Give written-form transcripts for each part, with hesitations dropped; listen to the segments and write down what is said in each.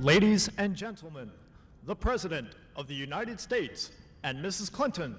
Ladies and gentlemen, the President of the United States and Mrs. Clinton.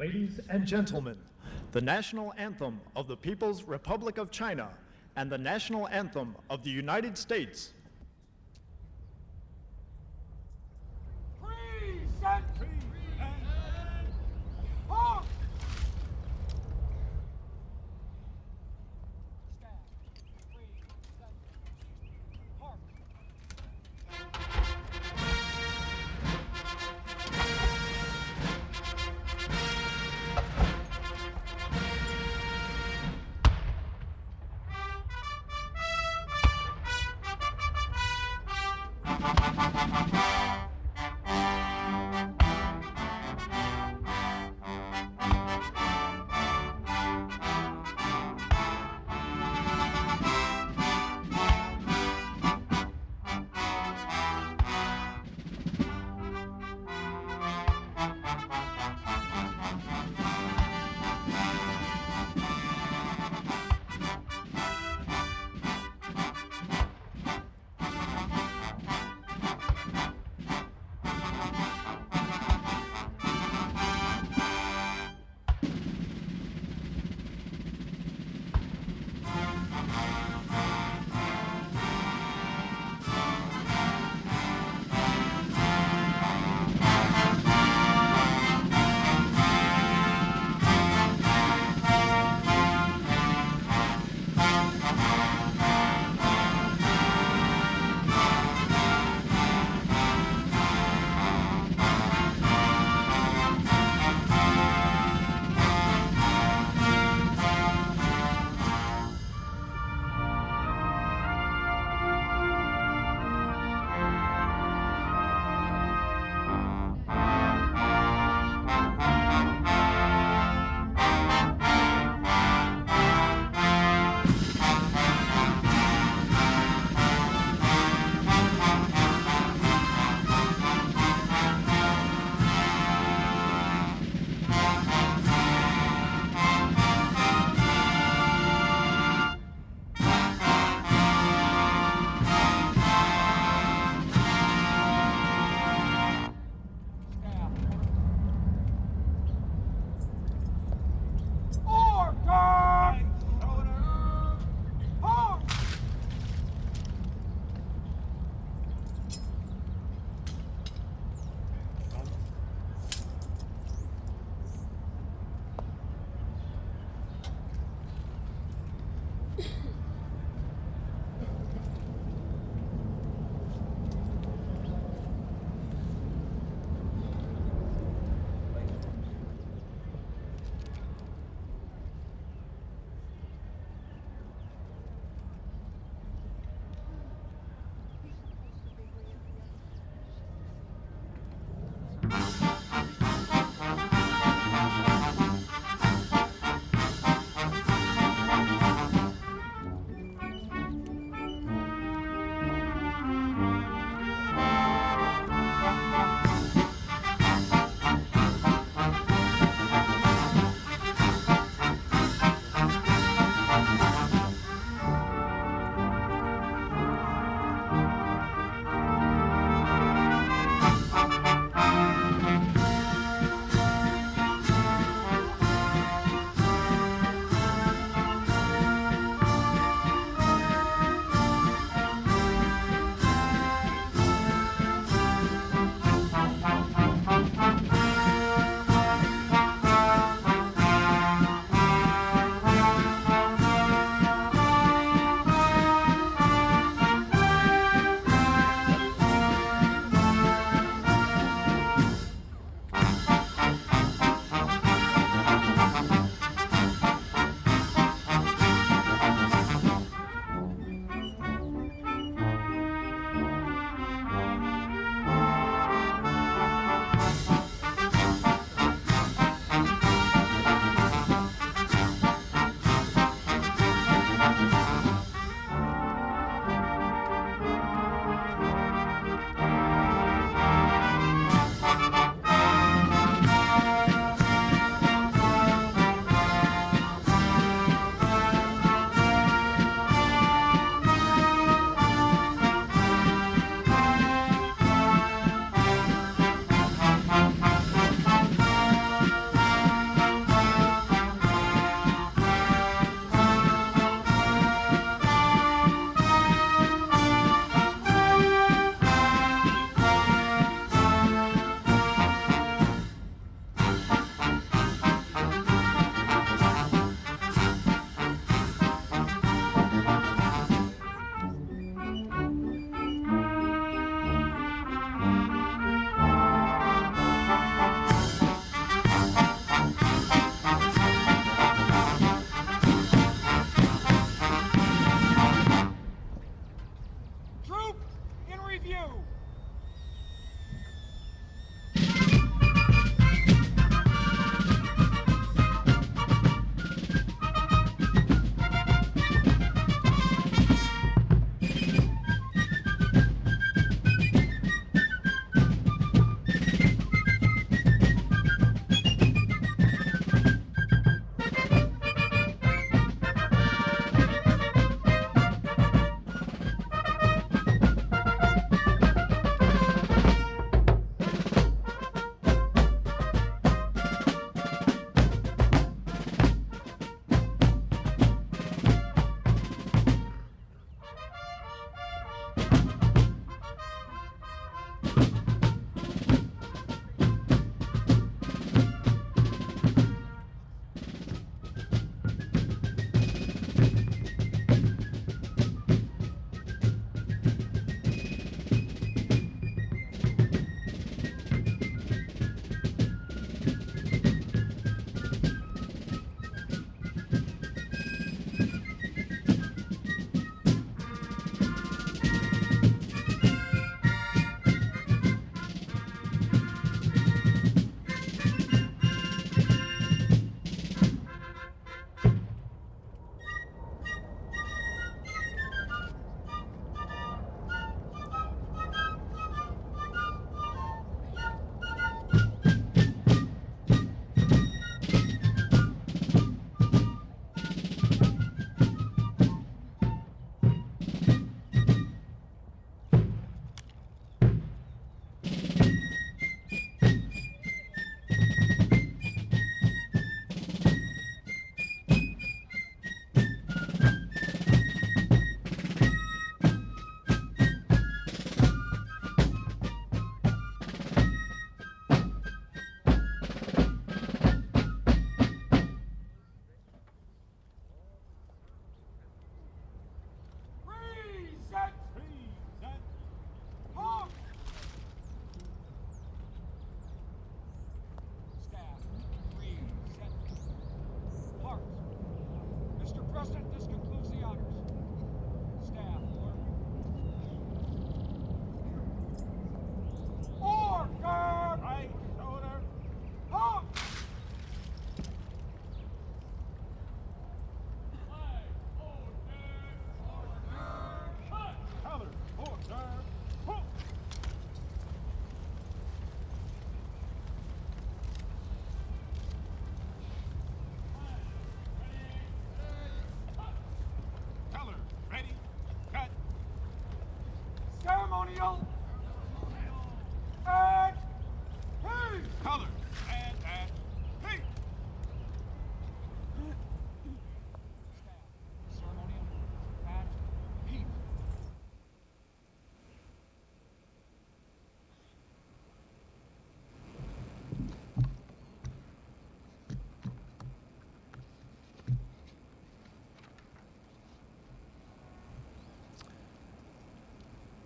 Ladies and gentlemen, the national anthem of the People's Republic of China and the national anthem of the United States. Present! Halt! Stand. Present. Hark.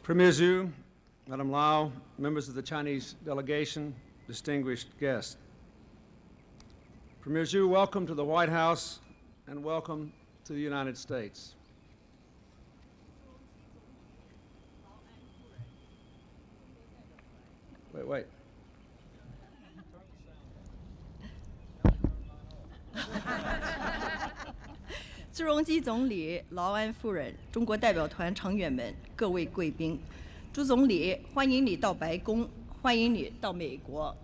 Premier Zhu, Madam Lau, members of the Chinese delegation, distinguished guests. Premier Zhu, welcome to the White House and welcome to the United States. Wait. 朱镕基总理、劳安夫人、中国代表团成员们、各位贵宾，朱总理，欢迎你到白宫，欢迎你到美国。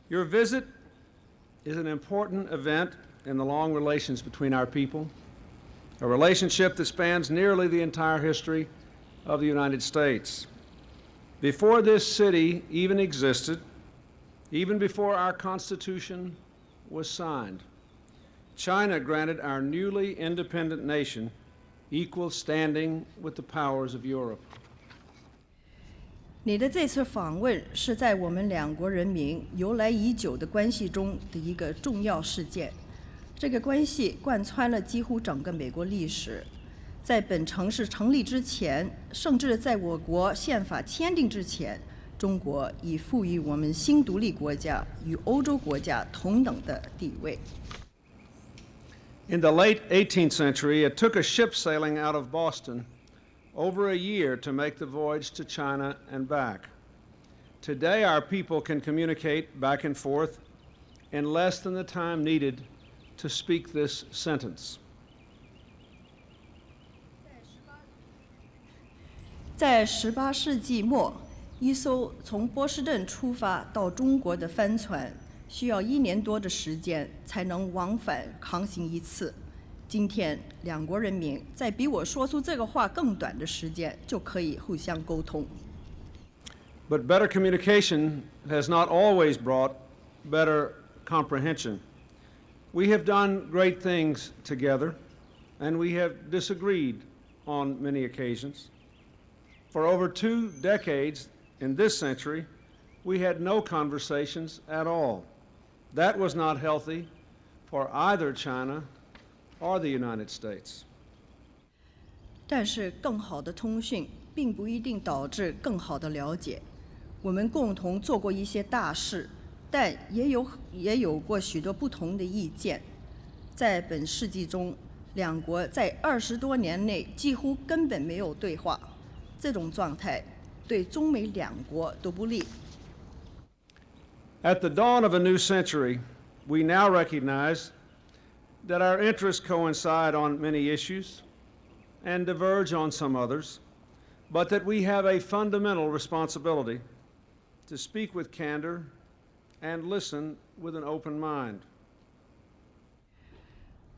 Your visit is an important event in the long relations between our people, a relationship that spans nearly the entire history of the United States. Before this city even existed, even before our Constitution was signed, China granted our newly independent nation equal standing with the powers of Europe. 你的这次访问是在我们两国人民由来已久的关系中的一个重要事件。这个关系贯穿了几乎整个美国历史。在本城市成立之前，甚至在我国宪法签订之前，中国已赋予我们新独立国家与欧洲国家同等的地位。In the late 18th century, it took a ship sailing out of Boston over a year to make the voyage to China and back. Today, our people can communicate back and forth in less than the time needed to speak this sentence. 在18世纪末，一艘从波士顿出发到中国的帆船需要1年多的时间才能往返航行一次。今天，两国人民在比我说出这个话更短的时间就可以互相沟通。But better communication has not always brought better comprehension. We have done great things together, and we have disagreed on many occasions. For over 2 decades in this century, we had no conversations at all. That was not healthy for either China or the United States. 但是，更好的通讯并不一定导致更好的了解。我们共同做过一些大事，但也有过许多不同的意见。在本世纪中，两国在20多年内几乎根本没有对话，这种状态对中美两国都不利。At the dawn of a new century, we now recognize that our interests coincide on many issues and diverge on some others, but that we have a fundamental responsibility to speak with candor and listen with an open mind.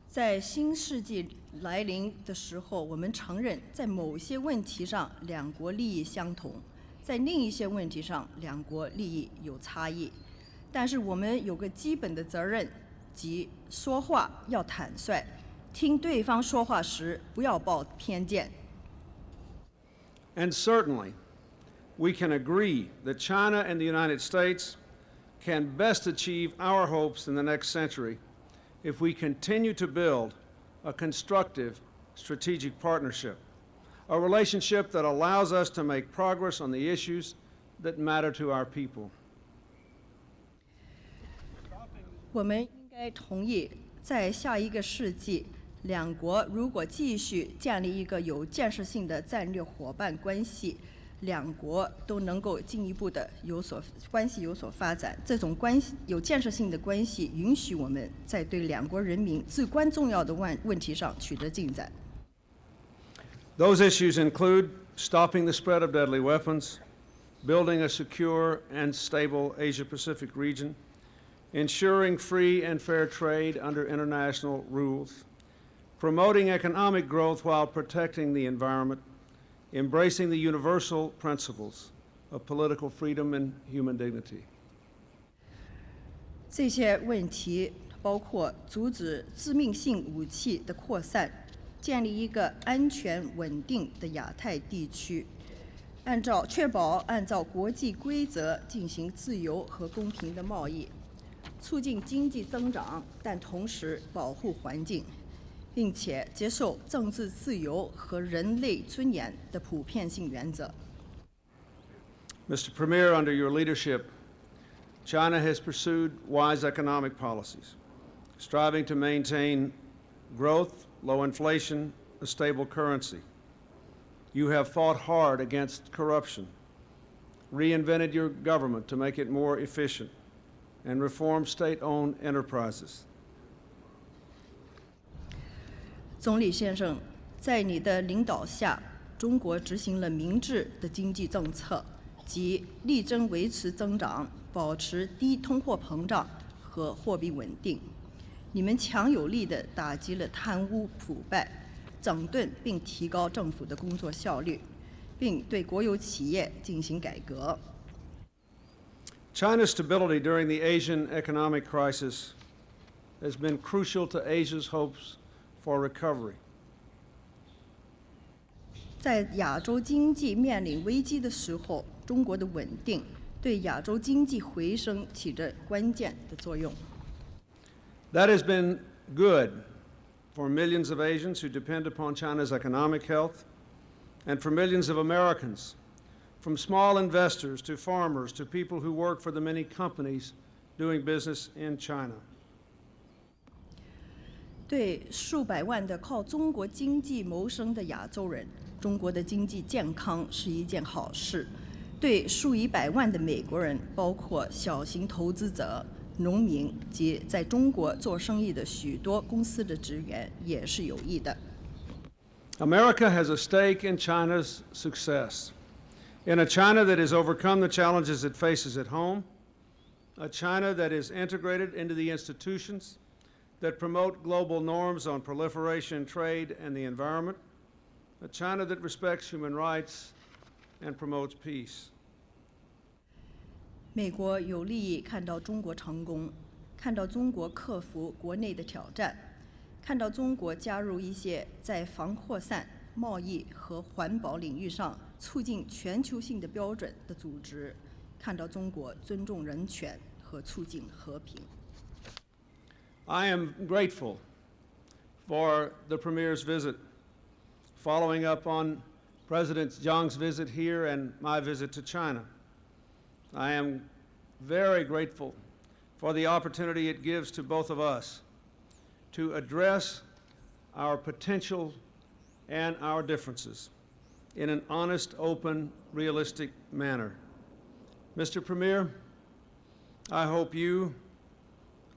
在新世纪来临的时候，我们承认在某些问题上两国利益相同，在另一些问题上两国利益有差异。但是我们有个基本的责任，即说话要坦率，听对方说话时不要抱偏见。And certainly, we can agree that China and the United States can best achieve our hopes in the next century if we continue to build a constructive strategic partnership, a relationship that allows us to make progress on the issues that matter to our people. 我们应该同意，在下一个世纪，两国如果继续建立一个有建设性的战略伙伴关系，两国都能够进一步的关系有所发展。这种有建设性的关系，允许我们在对两国人民至关重要的问题上取得进展。Those issues include stopping the spread of deadly weapons, building a secure and stable Asia-Pacific region, ensuring free and fair trade under international rules, promoting economic growth while protecting the environment, embracing the universal principles of political freedom and human dignity. 这些问题包括阻止致命性武器的扩散，建立一个安全稳定的亚太地区，确保按照国际规则进行自由和公平的贸易，促进经济增长，但同时保护环境，并且接受政治自由和人类尊严的普遍性原则。Mr. Premier, under your leadership, China has pursued wise economic policies, striving to maintain growth, low inflation, a stable currency. You have fought hard against corruption, reinvented your government to make it more efficient, and reformed state-owned enterprises. 总理先生，在你的领导下，中国执行了明智的经济政策，即力争维持增长，保持低通货膨胀和货币稳定。你们强有力地打击了贪污腐败，整顿并提高政府的工作效率，并对国有企业进行改革。China's stability during the Asian economic crisis has been crucial to Asia's hopes for recovery. 在亚洲经济面临危机的时候，中国的稳定对亚洲经济回升起着关键的作用。That has been good for millions of Asians who depend upon China's economic health, and for millions of Americans, from small investors to farmers to people who work for the many companies doing business in China. 对数百万的靠中国经济谋生的亚洲人，中国的经济健康是一件好事；对数以百万的美国人，包括小型投资者、农民及在中国做生意的许多公司的职员，也是有益的。America has a stake in China's success, in a China that has overcome the challenges it faces at home, a China that is integrated into the institutions that promote global norms on proliferation, trade, and the environment, a China that respects human rights and promotes peace. 美国有利益看到中国成功，看到中国克服国内的挑战，看到中国加入一些在防扩散、贸易和环保领域上促进全球性的标准的组织，看到中国尊重人权和促进和平。I am grateful for the Premier's visit, following up on President Jiang's visit here and my visit to China. I am very grateful for the opportunity it gives to both of us to address our potential and our differences in an honest, open, realistic manner. Mr. Premier, I hope you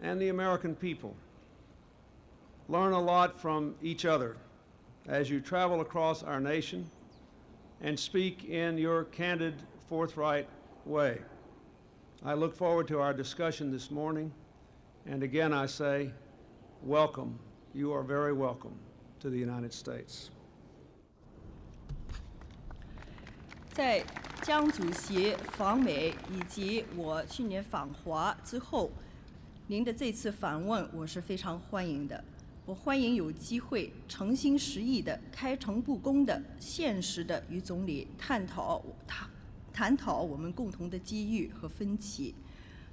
and the American people learn a lot from each other as you travel across our nation and speak in your candid, forthright way. I look forward to our discussion this morning, and again I say, welcome. You are very welcome to the United States. 在江主席访美以及我去年访华之后，您的这次访问我是非常欢迎的。我欢迎有机会诚心实意的、开诚布公的、现实的与总理探讨我们共同的机遇和分歧。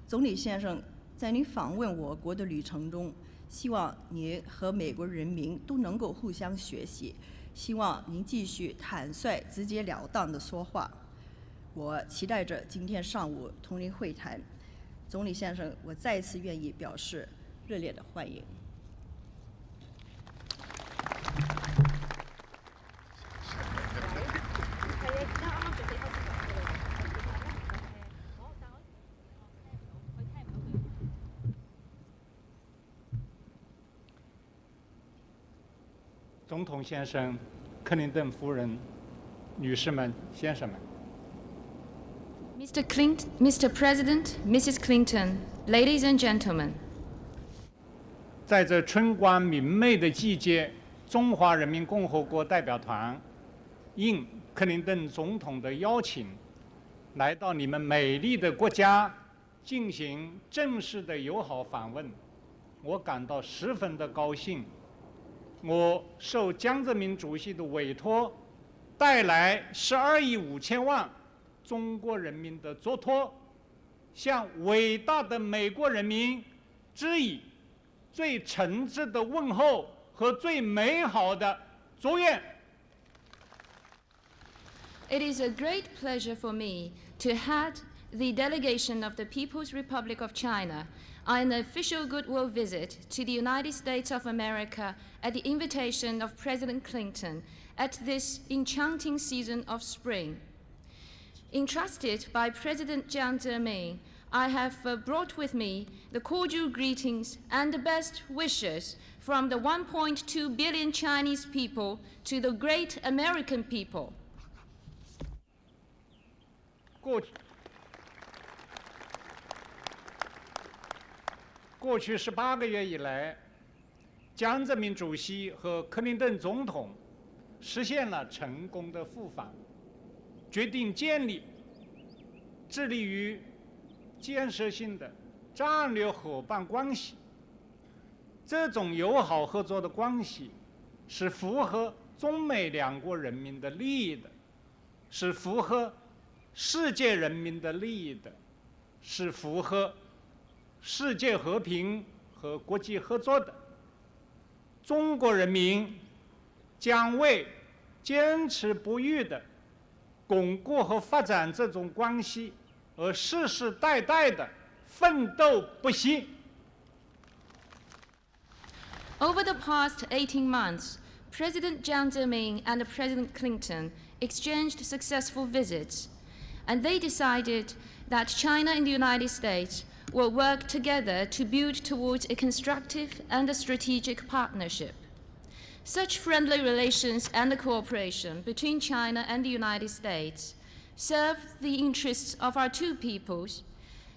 总理先生，在您访问我国的旅程中，希望您和美国人民都能够互相学习，希望您继续坦率、直截了当的说话。我期待着今天上午同您会谈。总理先生，我再次愿意表示热烈的欢迎。总统先生、克林顿夫人、女士们、先生们。Mr. President, Mrs. Clinton, ladies and gentlemen. 在这春光明媚的季节，中华人民共和国代表团应克林顿总统的邀请，来到你们美丽的国家进行正式的友好访问，我感到十分的高兴。我受江泽民主席的委托，带来12亿5千万中国人民的嘱托，向伟大的美国人民致以最诚挚的问候和最美好的祝愿。It is a great pleasure for me to head the delegation of the People's Republic of China on an official goodwill visit to the United States of America at the invitation of President Clinton at this enchanting season of spring. Entrusted by President Jiang Zemin, I have brought with me the cordial greetings and the best wishes from the 1.2 billion Chinese people to the great American people. 过去18个月以来，江泽民主席和克林顿总统实现了成功的互访，决定建立致力于建设性的战略伙伴关系。这种友好合作的关系是符合中美两国人民的利益的，是符合世界人民的利益的，是符合世界和平和国际合作的。中国人民将为坚持不渝的巩固和发展这种关系而世世代代的奋斗不息。Over the past 18 months, President Jiang Zemin and President Clinton exchanged successful visits, and they decided that China and the United States will work together to build towards a constructive and a strategic partnership. Such friendly relations and cooperation between China and the United States serve the interests of our two peoples,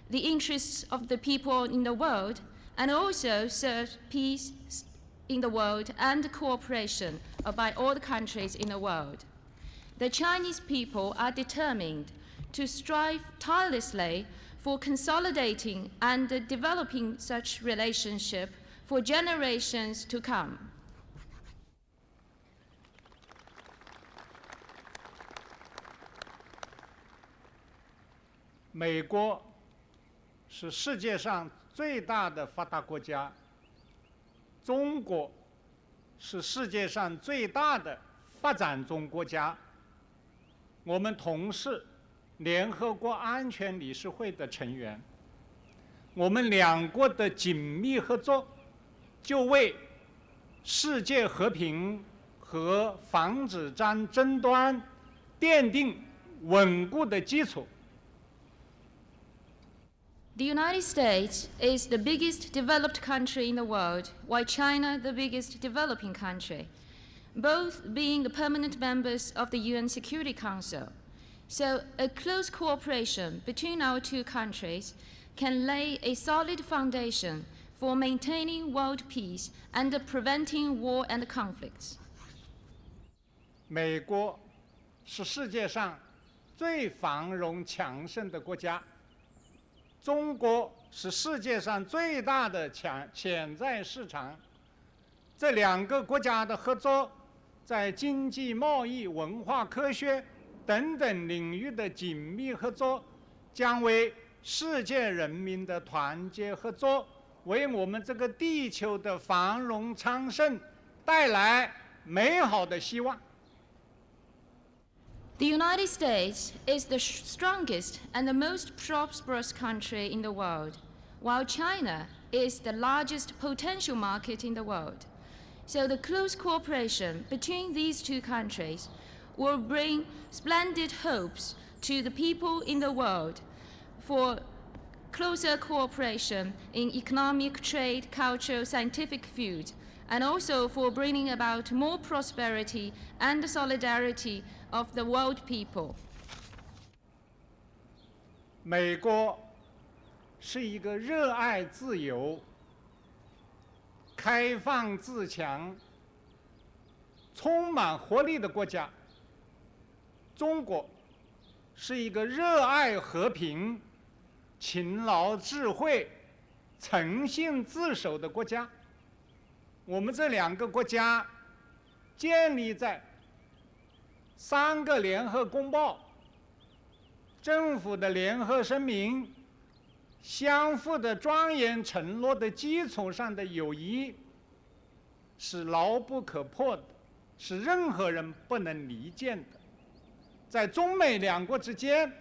the interests of the people in the world, and also serve peace in the world and cooperation by all the countries in the world. The Chinese people are determined to strive tirelessly for consolidating and developing such relationship for generations to come. 美国是世界上最大的发达国家，中国是世界上最大的发展中国家。我们同是联合国安全理事会的成员，我们两国的紧密合作，就为世界和平和防止争端奠定稳固的基础。The United States is the biggest developed country in the world, while China the biggest developing country, both being the permanent members of the UN Security Council. So a close cooperation between our two countries can lay a solid foundation for maintaining world peace and preventing war and conflicts. 美国是世界上最繁荣强盛的国家，中国是世界上最大的潜在市场。这两个国家的合作，在经济、贸易、文化、科学等等领域的紧密合作，将为世界人民的团结合作，为我们这个地球的繁荣昌盛带来美好的希望。The United States is the strongest and the most prosperous country in the world, while China is the largest potential market in the world. So the close cooperation between these two countries will bring splendid hopes to the people in the world for closer cooperation in economic, trade, cultural, scientific fields, and also for bringing about more prosperity and solidarity of the world people. 美国是一个热爱自由、开放自强、充满活力的国家。中国是一个热爱和平、勤劳智慧、诚信自守的国家。我们这两个国家建立在3个联合公报、政府的联合声明、相互的庄严承诺的基础上的友谊，是牢不可破的，是任何人不能离间的。在中美两国之间，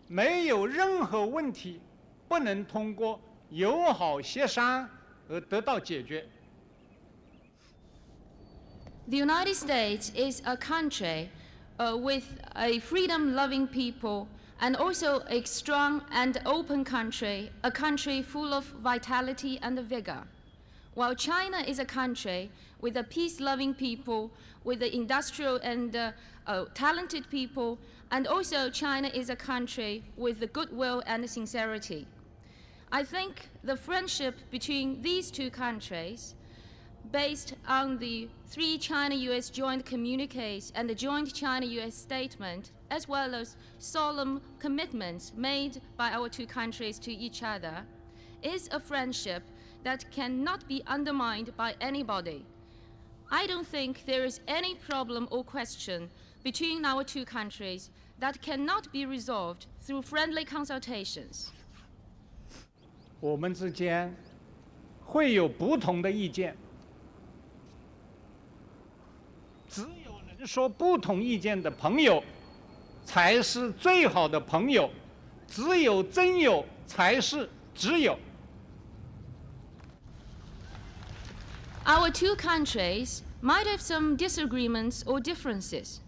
没有任何问题不能通过友好协商而得到解决。The United States is a country with a freedom-loving people and also a strong and open country, a country full of vitality and vigor. While China is a country with a peace-loving people, with the industrial and talented people, and also China is a country with the goodwill and sincerity. I think the friendship between these two countries, based on the 3 China-US joint communiques and the joint China-US statement, as well as solemn commitments made by our 2 countries to each other, is a friendship that cannot be undermined by anybody. I don't think there is any problem or question between our 2 countries that cannot be resolved through friendly consultations. 我们之间会有不同的意见，只有能说不同意见的朋友才是最好的朋友，只有真友才是挚友。Our 2 countries might have some disagreements or differences,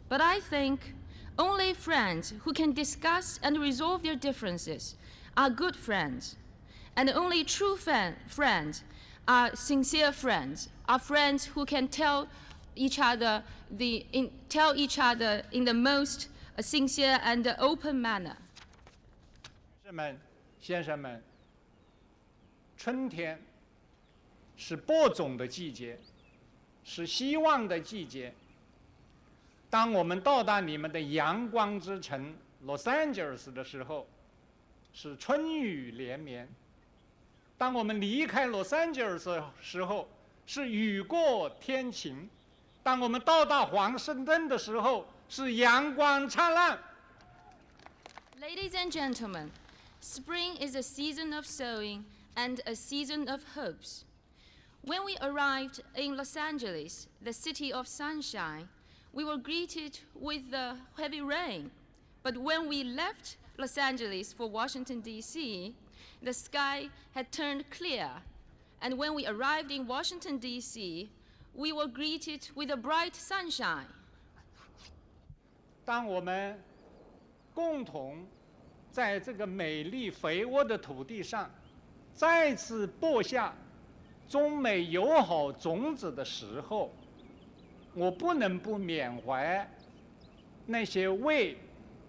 but I think only friends who can discuss and resolve their differences are good friends, and only true friends are sincere friends, are friends who can tell each other in the most sincere and open manner. 先生们，春天是播种的季节，是希望的季节。当我们到达你们的阳光之城 Los Angeles 的时候，是春雨连绵；当我们离开 Los Angeles 的时候，是雨过天晴；当我们到达华盛顿的时候，是阳光灿烂。Ladies and gentlemen, spring is a season of sowing and a season of hopes. When we arrived in Los Angeles, the city of sunshine, we were greeted with the heavy rain. But when we left Los Angeles for Washington, D.C., the sky had turned clear. And when we arrived in Washington, D.C., we were greeted with a bright sunshine. 当我们共同在这个美丽肥沃的土地上再次播下中美友好种子的时候，我不能不缅怀那些为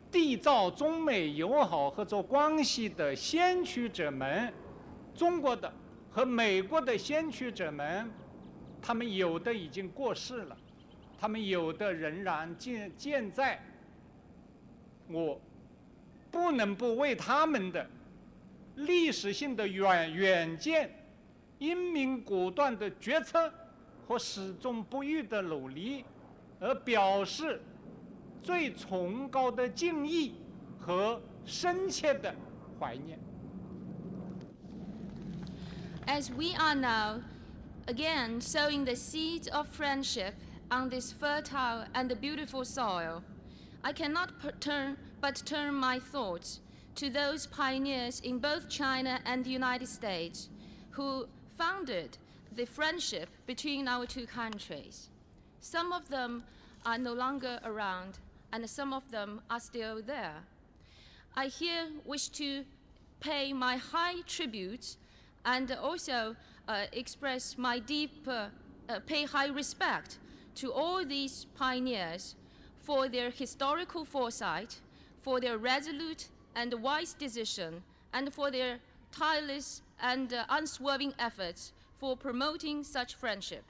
缔造中美友好合作关系的先驱者们，中国的和美国的先驱者们，他们有的已经过世了，他们有的仍然健在。我不能不为他们的历史性的远见、英明果断的决策和始终不渝的努力而表示最崇高的敬意和深切的怀念。As we are now again sowing the seeds of friendship on this fertile and beautiful soil, I cannot but turn my thoughts to those pioneers in both China and the United States who founded the friendship between our 2 countries. Some of them are no longer around, and some of them are still there. I here wish to pay my high tribute and also express my pay high respect to all these pioneers for their historical foresight, for their resolute and wise decision, and for their tireless and unswerving efforts for promoting such friendship.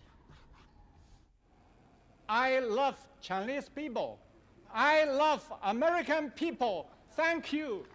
I love Chinese people. I love American people. Thank you.